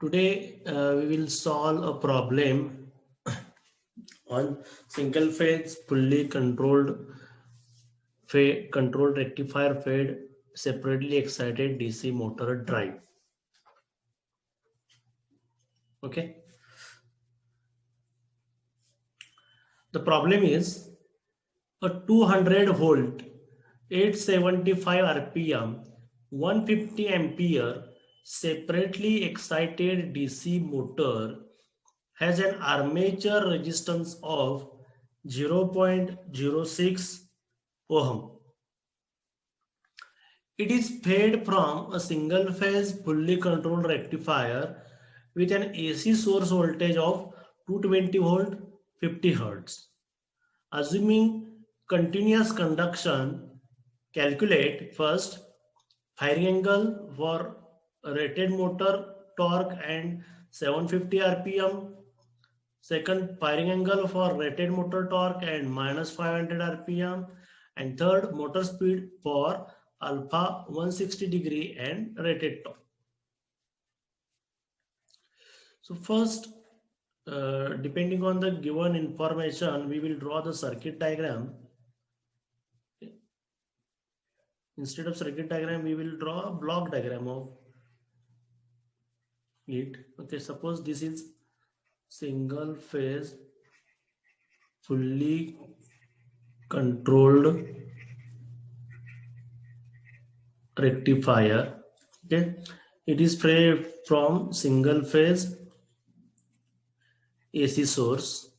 Today we will solve a problem on single phase fully controlled rectifier fed separately excited DC motor drive. Okay. The problem is a 200 volt, 875 RPM, 150 ampere separately excited DC motor has an armature resistance of 0.06 ohm. It is fed from a single phase fully controlled rectifier with an AC source voltage of 220 volt 50 Hz. Assuming continuous conduction, calculate first firing angle for rated motor torque and 750 RPM. Second, firing angle for rated motor torque and minus 500 RPM. And third, motor speed for alpha 160 degree and rated torque. So first, depending on the given information, we will draw the circuit diagram. Okay. Instead of circuit diagram, we will draw a block diagram of it. Okay, suppose this is single phase fully controlled rectifier. Okay, it is fed from single phase AC source.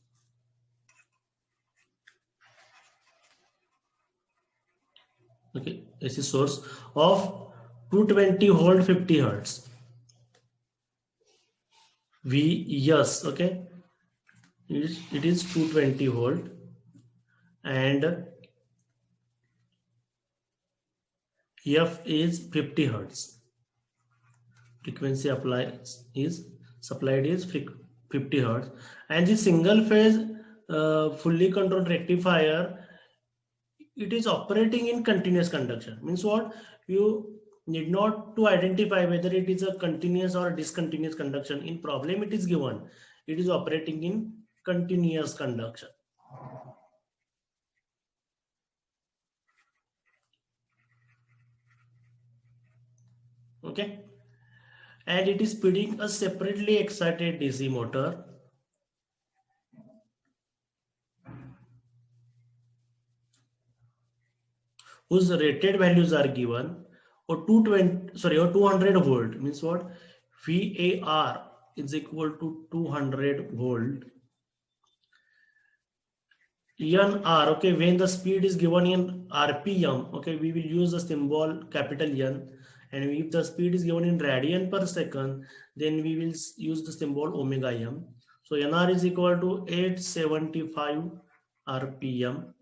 Okay, AC source of 220 volt 50 Hz. Yes, okay, it is 220 volt and F is 50 Hz. Frequency supplied is 50 Hz, and the single phase fully controlled rectifier, it is operating in continuous conduction. Means what? You need not to identify whether it is a continuous or discontinuous conduction. In problem it is given it is operating in continuous conduction. Okay, and it is feeding a separately excited DC motor whose rated values are given, or 200 volt. Means what? VAR is equal to 200 volt. NR, okay, when the speed is given in RPM, okay, we will use the symbol capital N, and if the speed is given in radian per second, then we will use the symbol omega m. So NR is equal to 875 RPM.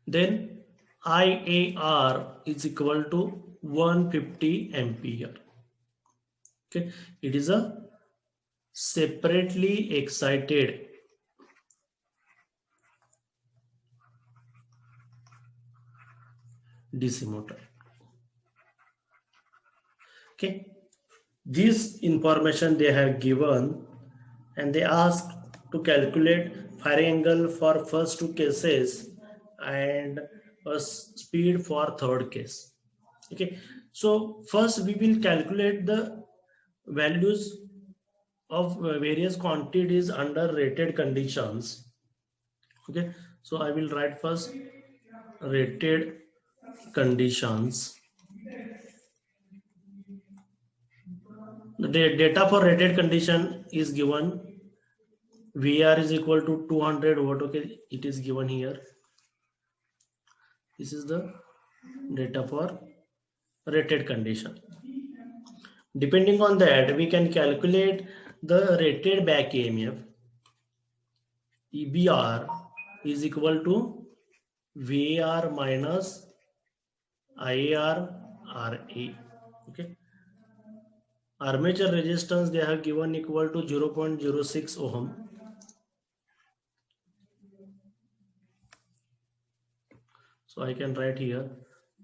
Then IAR is equal to 150 ampere. Okay, it is a separately excited DC motor. Okay, this information they have given, and they ask to calculate firing angle for first two cases and a speed for third case. Okay, so first we will calculate the values of various quantities under rated conditions. Okay, so I will write first rated conditions. The data for rated condition is given. VR is equal to 200 volt. Okay, it is given here. This is the data for rated condition. Depending on that, we can calculate the rated back EMF. EBR is equal to VAR minus IAR RA. Okay. Armature resistance they have given equal to 0.06 ohm. So I can write here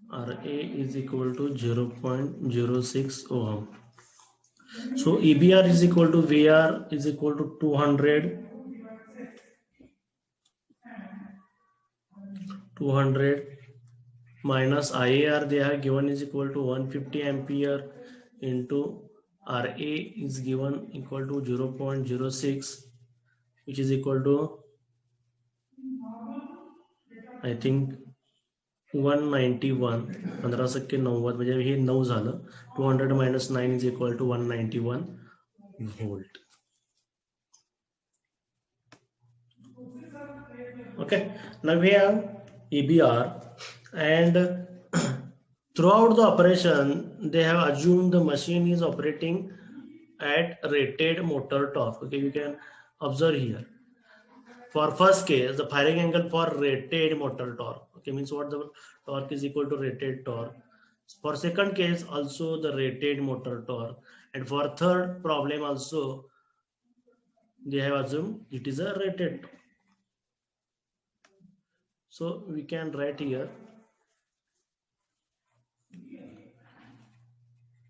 RA is equal to 0.06 ohm. So EBR is equal to VR is equal to 200 minus IAR they have given is equal to 150 ampere into RA is given equal to 0.06, which is equal to I think 191. 1590 म्हणजे हे 9 झालं. 200 minus 9 is equal to 191 volt. Okay, now we have EBR, and throughout the operation they have assumed the machine is operating at rated motor torque. Okay, you can observe here. For first case, the firing angle for rated motor torque. Okay, means what the torque is equal to rated torque. For second case, also the rated motor torque, and for third problem also they have assumed it is a rated torque. So we can write here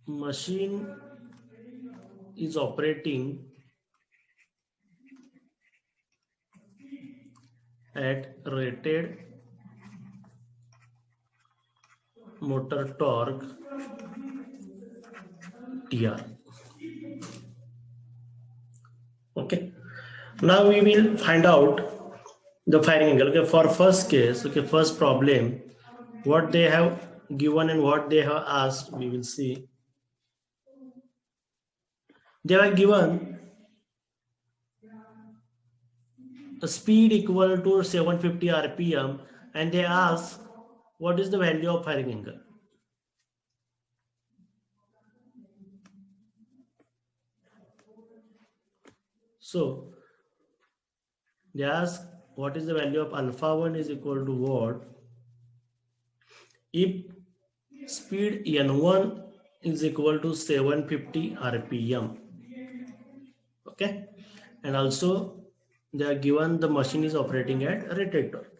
machine is operating at rated motor torque TR. Okay, now we will find out the firing angle. Okay, for first case, okay, first problem, what they have given and what they have asked, we will see. They are given a speed equal to 750 RPM, and they ask what is the value of firing angle. So they ask what is the value of alpha 1 is equal to what if speed n1 is equal to 750 RPM. Okay, and also they are given the machine is operating at rated torque.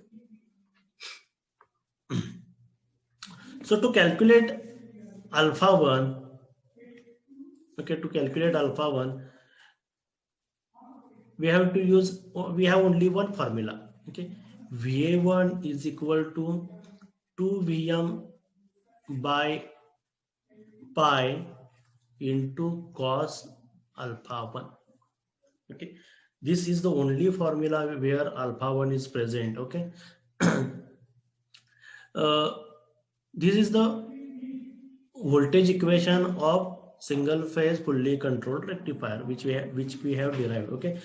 So to calculate alpha 1, okay, to calculate alpha 1, we have only one formula. Okay, VA1 is equal to 2 VM by pi into cos alpha 1. Okay, this is the only formula where alpha 1 is present. Okay, this is the voltage equation of single phase fully controlled rectifier which we have derived. Okay,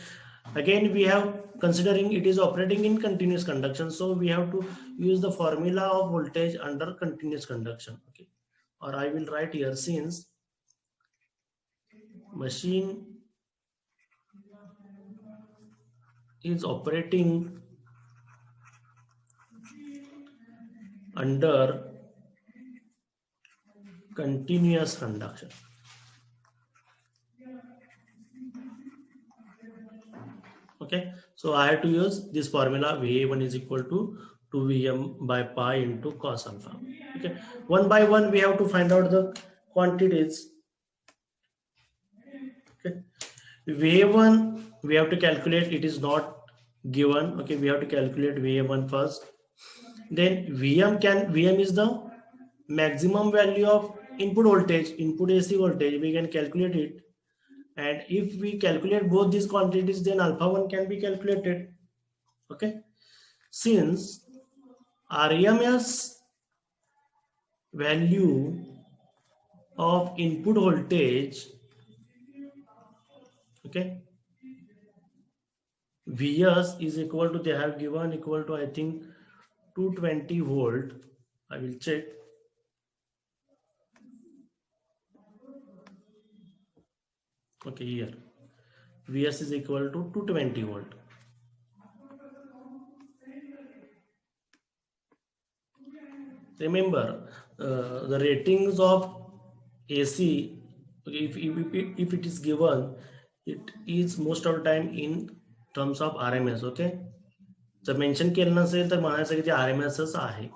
again we have considering it is operating in continuous conduction, so we have to use the formula of voltage under continuous conduction. Okay, or I will write here, since machine is operating under continuous conduction. Okay, so I have to use this formula VA1 is equal to 2 VM by pi into cos alpha. Okay, one by one we have to find out the quantities. Okay, VA1 we have to calculate, it is not given. Okay, we have to calculate VA1 first, then VM is the maximum value of input voltage, input AC voltage, we can calculate it, and if we calculate both these quantities, then alpha 1 can be calculated. Okay, since RMS value of input voltage, okay, Vs is equal to, they have given equal to I think 220 volt. I will check. Okay, here Vs is equal to 220 volt. Remember the ratings of AC, if it is given, it is most of the time in terms of RMS. Okay, जर mention केलं नसेल तर म्हणायचं की ते RMS आहे.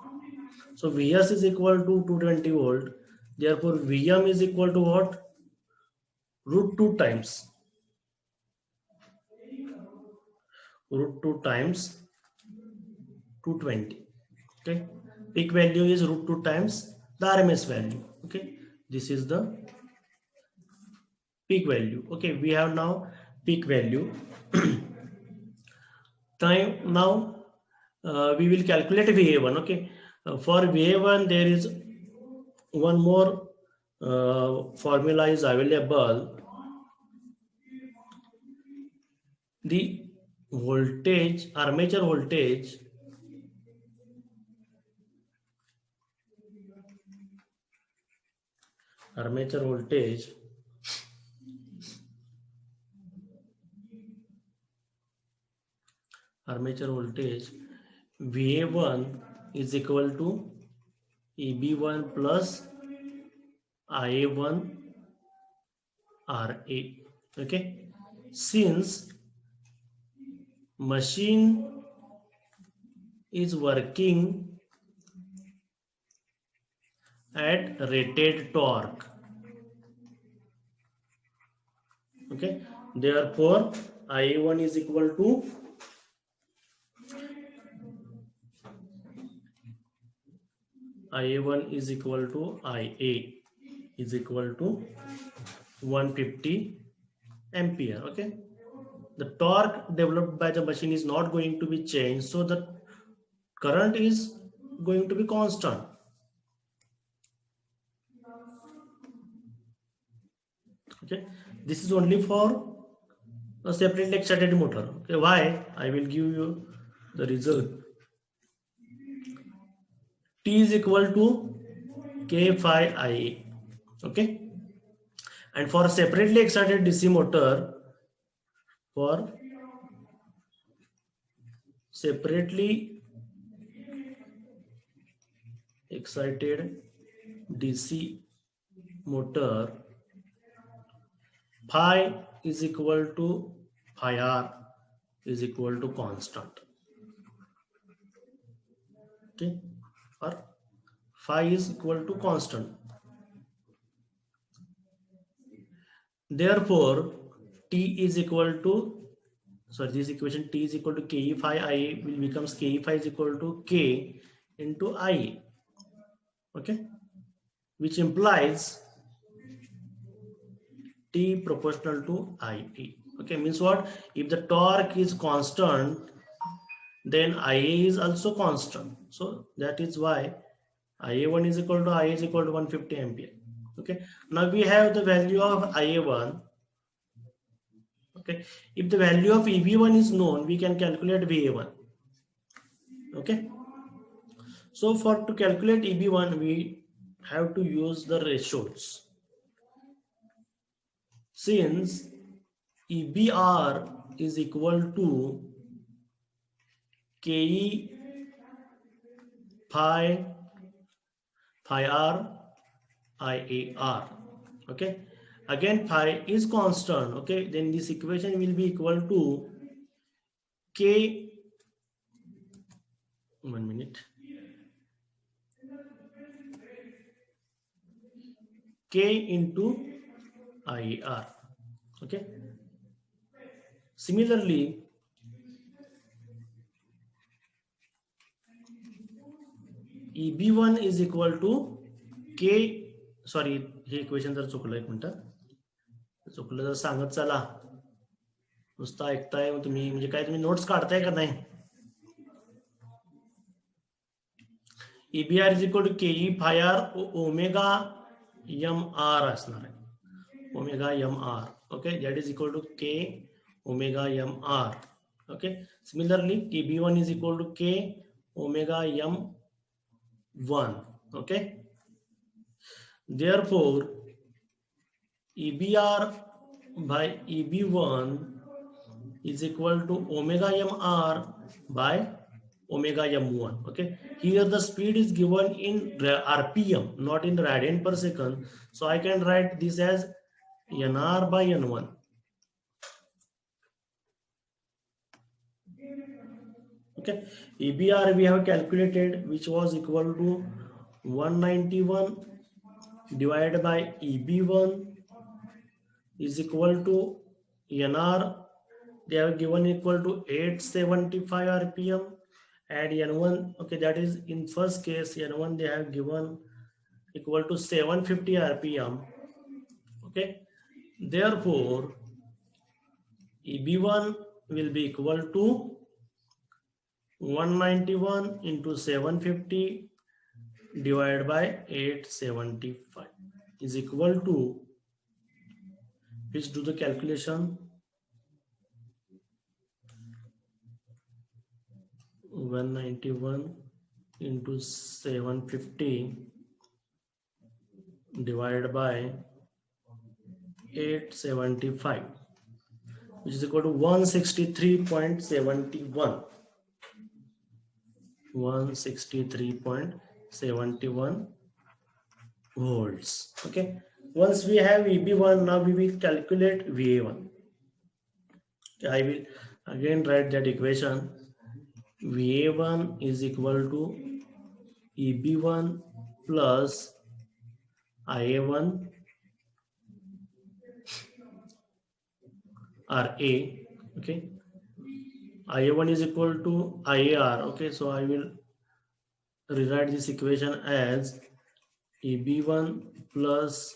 So Vs is equal to 220 volt. Therefore Vm is equal to what? Root 2 times root 2 times 220. Okay, peak value is root 2 times the RMS value. Okay, this is the peak value. Okay, we have now peak value. Time now we will calculate VA1. Okay, for VA1 there is one more formula is available. The voltage, armature voltage, armature voltage VA1 is equal to EB1 plus IA1 RA. Okay, since machine is working at rated torque, okay, therefore IA1 is equal to IA1 is equal to IA is equal to 150 ampere. Okay, the torque developed by the machine is not going to be changed, so the current is going to be constant. Okay, this is only for a separately excited motor. Okay, why? I will give you the result. T is equal to K phi IA. Okay, and for separately excited DC motor, for separately excited DC motor, phi is equal to phi r is equal to constant. Okay, or phi is equal to constant. Therefore T is equal to, sorry, this equation T is equal to Ke phi IA will becomes Ke phi is equal to K into IA. Okay, which implies T proportional to IA. Okay, means what? If the torque is constant, then IA is also constant. So that is why IA1 is equal to IA is equal to 150 ampere. Okay, now we have the value of IA1. Okay, if the value of EB1 is known, we can calculate VA1. Okay, so for to calculate EB1, we have to use the ratios. Since EBR is equal to KE phi r IAR. Okay, again phi is constant. Okay, then this equation will be equal to K, 1 minute, K into IAR. Okay, similarly EB1 is equal to K, sorry हे equation जर चुकलं, एक minute, चुकलं जर सांगत चला, नुसतं ऐकताय तुम्ही, म्हणजे काय तुम्ही नोट्स काढताय का नाही? EBR is equal to KE phi r omega mr असणार आहे, omega mr. Okay, that is equal to K omega mr. Okay, similarly EB1 is equal to K omega m1. Okay, therefore EBR by EB1 is equal to omega mr by omega m1. Okay, here the speed is given in RPM, not in radian per second, so I can write this as nr by n1. Okay, EBR we have calculated, which was equal to 191 divided by EB1 is equal to NR. They have given equal to 875 RPM, and N1, okay, that is in first case N1 they have given equal to 750 RPM. Okay, therefore EB1 will be equal to 191 into 750 divided by 875 is equal to, please do the calculation, 191 into 750 divided by 875, which is equal to 163.71. 163.71 volts. Okay, once we have EB1, now we will calculate VA1. I will again write that equation. VA1 is equal to EB1 plus IA1 RA. Okay, IA1 is equal to IAR. Okay, so I will rewrite this equation as EB1 plus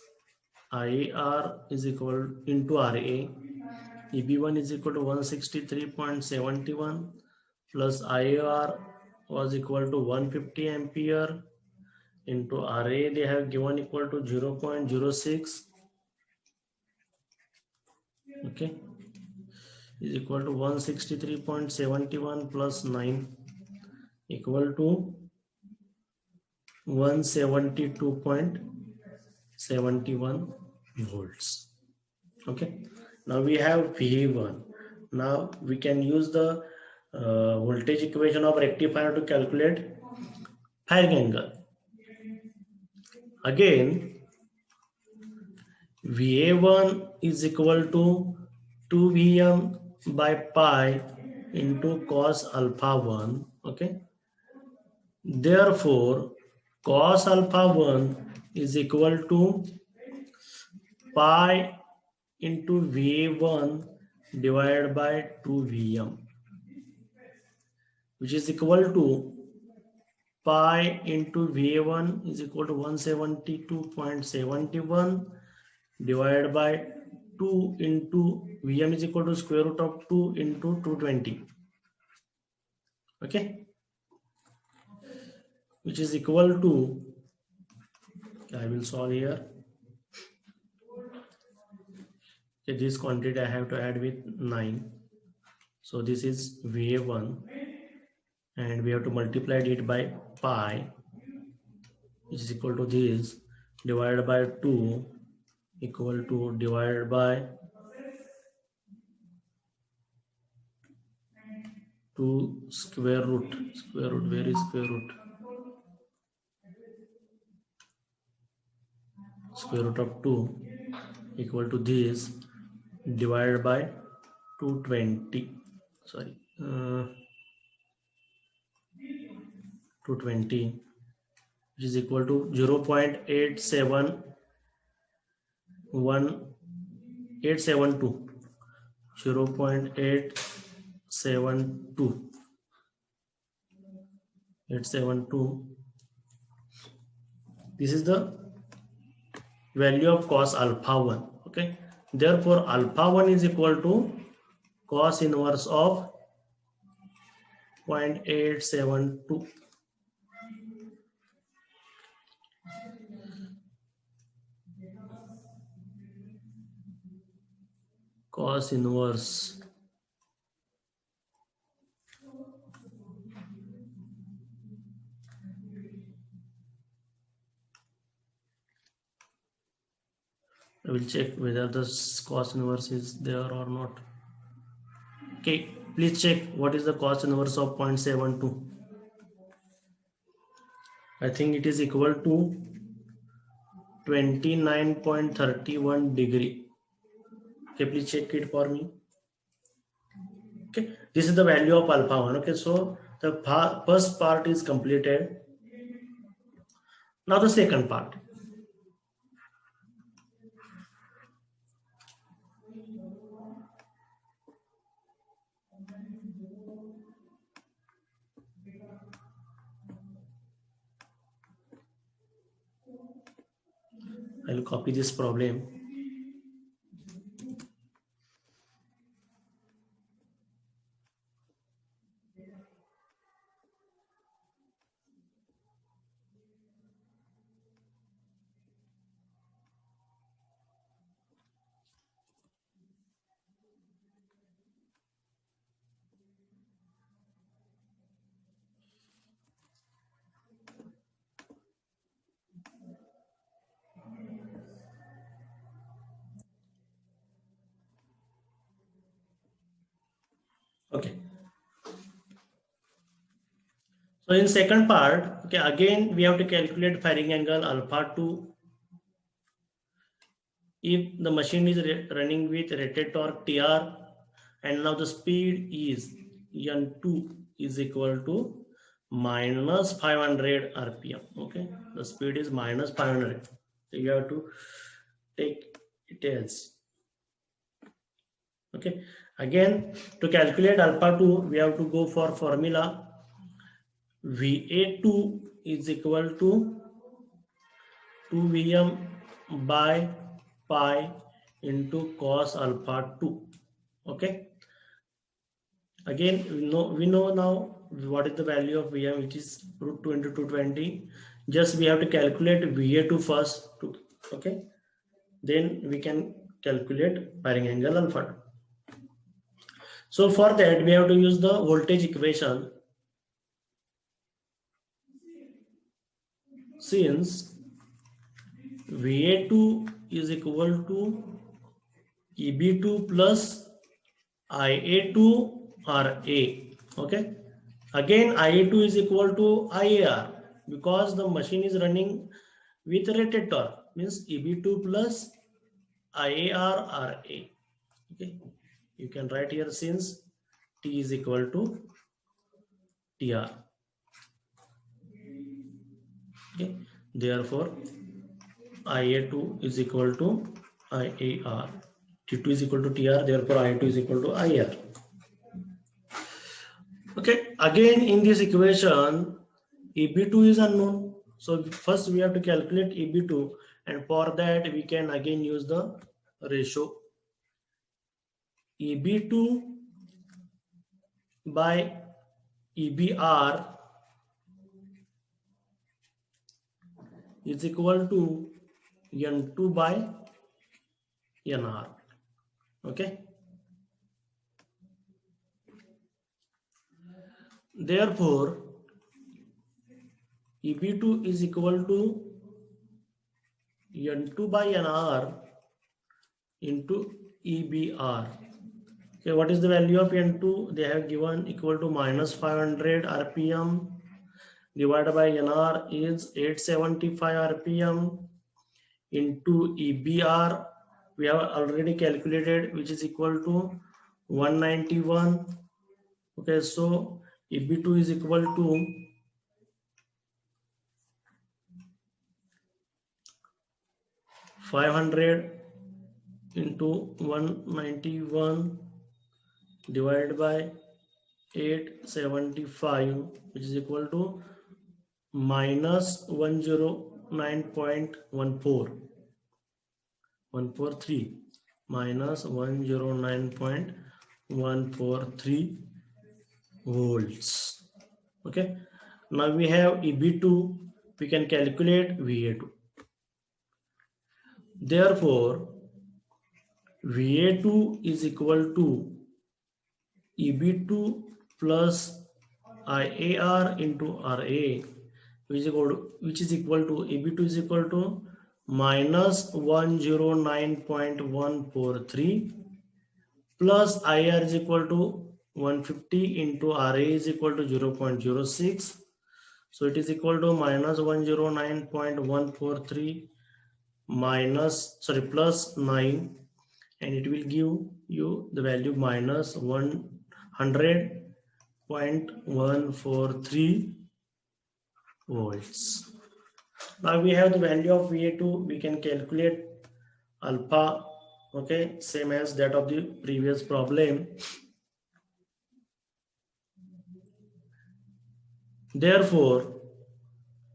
IAR is equal into RA. EB1 is equal to 163.71 plus IAR was equal to 150 ampere into RA they have given equal to 0.06. Okay, is equal to 163.71 plus 9 equal to 172.71 volts. Okay, now we have VA1. Now we can use the voltage equation of rectifier to calculate firing angle. Again, VA1 is equal to 2 Vm by pi into cos alpha 1. Okay, therefore cos alpha 1 is equal to pi into VA1 divided by 2 Vm, which is equal to pi into VA1 is equal to 172.71 divided by 2 into Vm is equal to square root of 2 into 220. Okay, which is equal to, I will solve here. Okay, this quantity I have to add with 9. So this is VA1 and we have to multiply it by pi, which is equal to this divided by 2 equal to divided by 2 square root, where is square root? Square root of 2 equal to this divided by 220, sorry, 220, which is equal to 0.872, 872. This is the value of cos alpha 1. Okay, therefore alpha 1 is equal to cos inverse of 0.872. Cos inverse I will check whether the cos inverse is there or not. Okay, please check what is the cos inverse of 0.72. I think it is equal to 29.31 degree. Okay, please check it for me. Okay, this is the value of alpha 1. Okay, so the first part is completed. Now the second part. I'll copy this problem. Okay. So in second part, okay, again we have to calculate firing angle alpha 2 if the machine is running with rated torque TR, and now the speed is N2 is equal to minus 500 RPM. Okay, the speed is minus 500. So you have to take it as. Okay, again to calculate alpha 2, we have to go for formula. VA2 is equal to 2 Vm by pi into cos alpha 2. Okay, again we know now what is the value of Vm, which is root 2 into 220. Just we have to calculate Va2 first. Okay, then we can calculate firing angle alpha 2. So for that we have to use the voltage equation. Since Va2 is equal to Eb2 plus Ia2 RA. Okay, again Ia2 is equal to IAR because the machine is running with rated torque, means Eb2 plus IAR RA. Okay, you can write here since T is equal to TR. Okay, therefore Ia2 is equal to IAR. T2 is equal to TR, therefore Ia2 is equal to IR. Okay, again in this equation Eb2 is unknown, so first we have to calculate Eb2, and for that we can again use the ratio Eb2 by EBR is equal to N2 by NR. Okay, therefore Eb2 is equal to N2 by NR into EBR. Okay, what is the value of N2? They have given equal to minus 500 RPM divided by NR is 875 RPM into EBR. We have already calculated, which is equal to 191. Okay, so Eb2 is equal to 500 into 191 divided by 875, which is equal to minus 109.143 minus 109.143 volts. Okay, now we have Eb2, we can calculate Va2. Therefore Va2 is equal to Eb2 plus IAR into RA, which is equal to Eb2 is equal to minus 109.143 plus IR is equal to 150 into RA is equal to 0.06. So it is equal to minus 109.143 plus 9, and it will give you the value minus 100.143 volts. Now we have the value of VA2. We can calculate alpha. Okay, same as that of the previous problem. Therefore,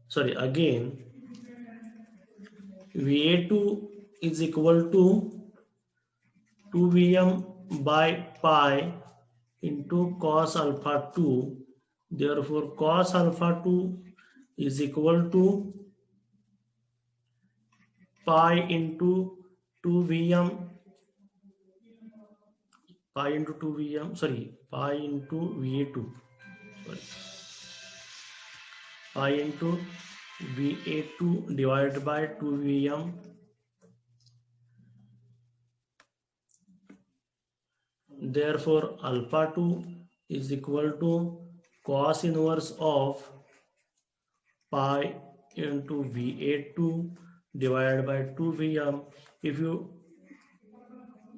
sorry, again, VA2 is equal to 2Vm by pi into cos alpha 2. Therefore, cos alpha 2 is equal to pi into 2Vm, pi into 2Vm, sorry, pi into VA2, sorry, pi into VA2 divided by 2Vm. Therefore, alpha 2 is equal to cos inverse of pi into VA2 divided by 2Vm. If you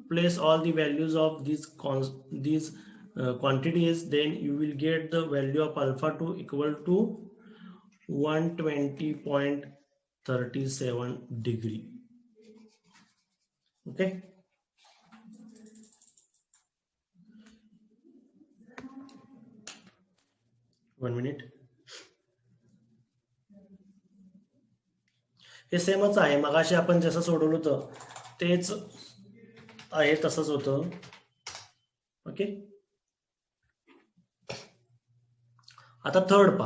place all the values of these quantities, then you will get the value of alpha 2 equal to 120.37 degree. Okay. One minute. हे सेमच आहे, मगाशी आपण जसं सोडवलं होतं तेच आहे, तसंच होतं. ओके. आता थर्ड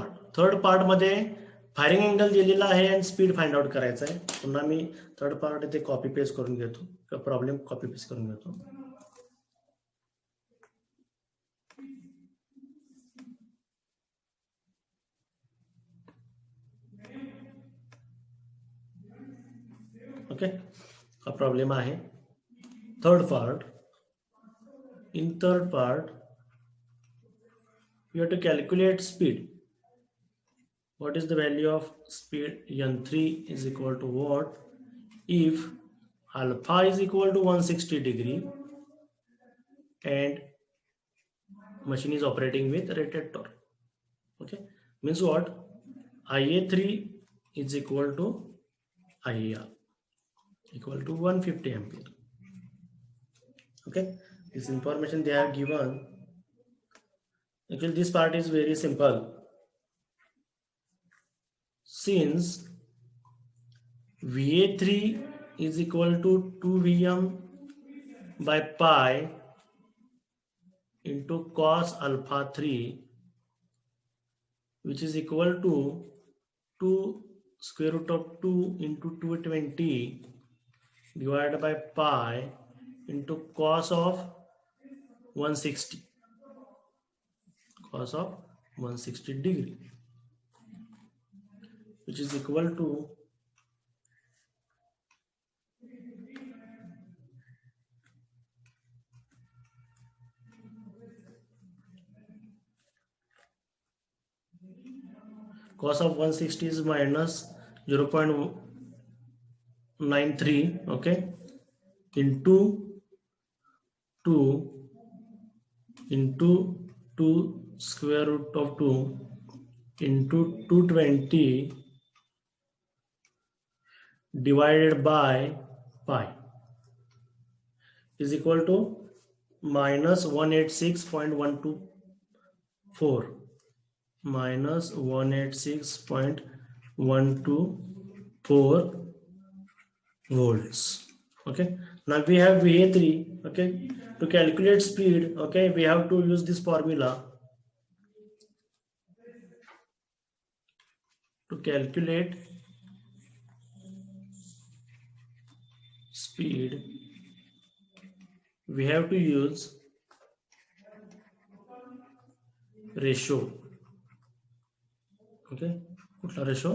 पार्ट मध्ये फायरिंग अँगल दिलेला आहे आणि स्पीड फाइंड आउट करायचं आहे. पुन्हा मी थर्ड पार्ट इथे कॉपी पेस्ट करून घेतो, प्रॉब्लेम कॉपी पेस्ट करून घेतो. ओके, हा प्रॉब्लेम आहे. Third part. In third part, you have to calculate speed. What is the value of speed? N3 is equal to what? If alpha is equal to 160 degree and machine is operating with rated torque. Okay, means what? IA3 is equal to IAR equal to 150 ampere. Okay, this information they have given. Actually, this part is very simple. Since VA3 is equal to 2Vm by pi into cos alpha 3, which is equal to 2 square root of 2 into 220 divided by pi into cos of 160, cos of 160 degree, which is equal to cos of 160 is minus 0.93, okay, into 2 into 2 square root of 2 into 220 divided by pi is equal to minus 186.124, minus 186.124 volts. Okay, now we have VA3. Okay, to calculate speed, okay, we have to use this formula. To calculate speed, we have to use ratio. Okay, कुठला ratio?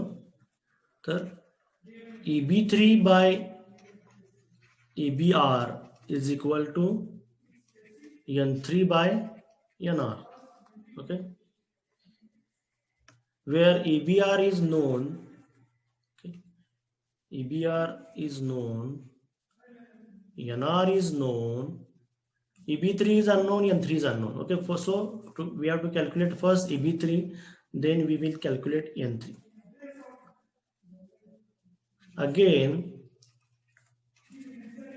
तर EB3 by EBR is equal to N3 by NR. Okay, where EBR is known, okay, EBR is known, NR is known, EB3 is unknown, N3 is unknown. Okay, so we have to calculate first EB3, then we will calculate N3. again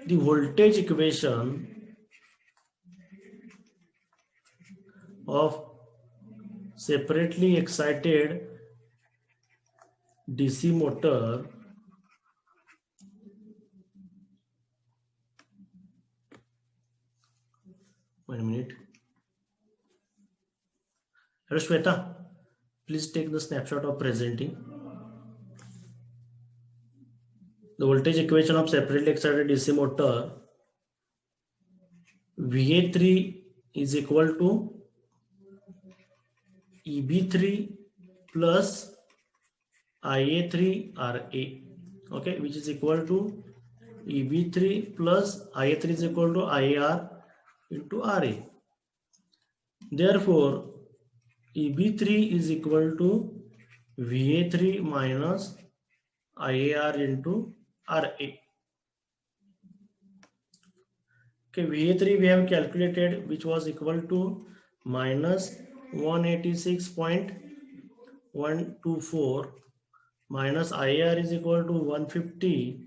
the voltage equation of separately excited DC motor one minute. Hello Shweta, please take the snapshot of presenting. The voltage equation of separately excited DC motor, VA3 is equal to EB3 plus IA3 RA, okay, which is equal to EB3 plus IA3 is equal to IAR into RA. Therefore, EB3 is equal to VA3 minus IAR into RA. Okay, VA3 we have calculated, which was equal to minus 186.124 minus IAR is equal to 150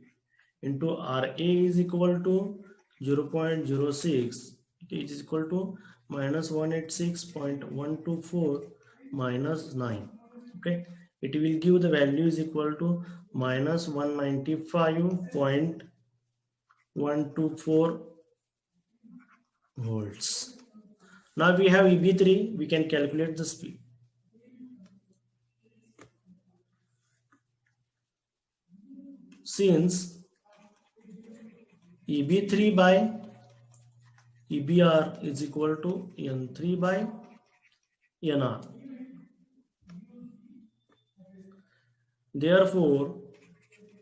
into RA is equal to 0.06. It is equal to minus 186.124 minus 9. Okay, it will give the value is equal to minus 195.124 volts. Now we have EB3, we can calculate the speed. Since EB3 by EBR is equal to N3 by NR. Therefore,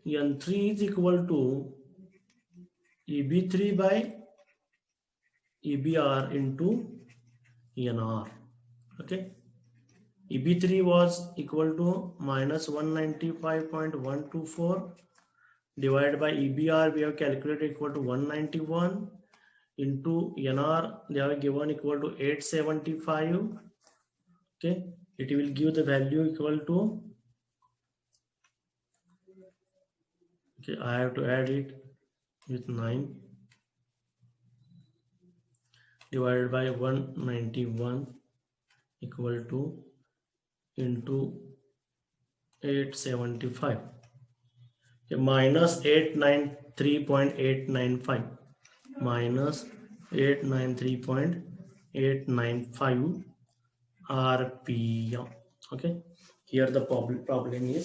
N3 is equal to EB3 by EBR into NR. Okay, EB3 was equal to minus 195.124 divided by EBR, we have calculated equal to 191 into NR, they have given equal to 875. Okay, it will give the value equal to, okay, I have to add it with 9 divided by 191 equal to into 875. Okay, minus 893.895 minus 893.895 RPM. Okay, here the problem is